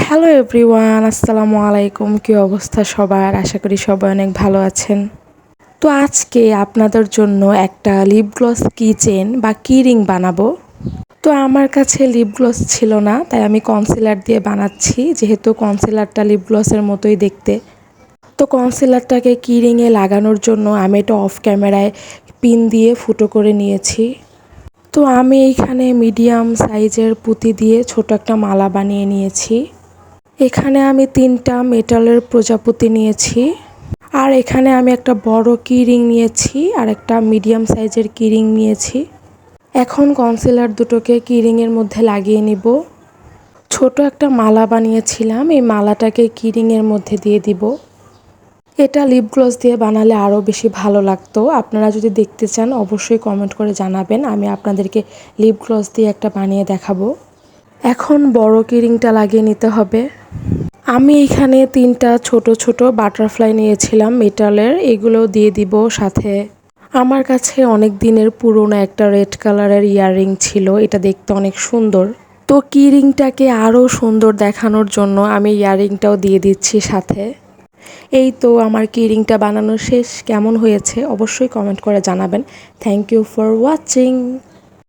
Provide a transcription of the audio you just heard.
Hello everyone, আসসালামু আলাইকুম। কী অবস্থা সবার? আশা করি সবাই অনেক ভালো আছেন। তো আজকে আপনাদের জন্য একটা লিপ গ্লস কি চেন বা কি রিং বানাবো। তো আমার কাছে লিপ গ্লস ছিল না, তাই আমি কনসিলার দিয়ে বানাচ্ছি, যেহেতু কনসিলারটা লিপ গ্লসের মতোই দেখতে। তো কনসিলারটাকে কি রিংয়ে লাগানোর জন্য আমি এটা অফ ক্যামেরায় পিন দিয়ে ফুটো করে নিয়েছি। তো আমি এইখানে মিডিয়াম সাইজের পুঁতি দিয়ে ছোট একটা মালা বানিয়ে নিয়েছি। এখানে আমি 3টা মেটালের প্রজাপতি নিয়েছি, আর এখানে আমি একটা বড় কি রিং নিয়েছি আর একটা মিডিয়াম সাইজের কি রিং নিয়েছি। এখন কনসিলার দুটোকে কি রিংয়ের মধ্যে লাগিয়ে নিব। ছোট একটা মালা বানিয়েছিলাম, এই মালাটাকে কি রিংয়ের মধ্যে দিয়ে দিব। এটা লিপ গ্লস দিয়ে বানালে আরও বেশি ভালো লাগতো। আপনারা যদি দেখতে চান অবশ্যই কমেন্ট করে জানাবেন, আমি আপনাদেরকে লিপ গ্লস দিয়ে একটা বানিয়ে দেখাবো। এখন বড় কি রিংটা লাগিয়ে নিতে হবে। আমি এখানে 3টা ছোট ছোট বাটারফ্লাই নিয়েছিলাম মেটালের, এগুলো দিয়ে দিব। সাথে আমার কাছে অনেক দিনের পুরনো একটা রেড কালারের ইয়াররিং ছিল, এটা দেখতে অনেক সুন্দর। তো কি রিংটাকে আরও সুন্দর দেখানোর জন্য আমি ইয়াররিংটাও দিয়ে দিচ্ছি সাথে। এই তো আমার কি রিংটা বানানো শেষ। কেমন হয়েছে অবশ্যই কমেন্ট করে জানাবেন। Thank you for watching.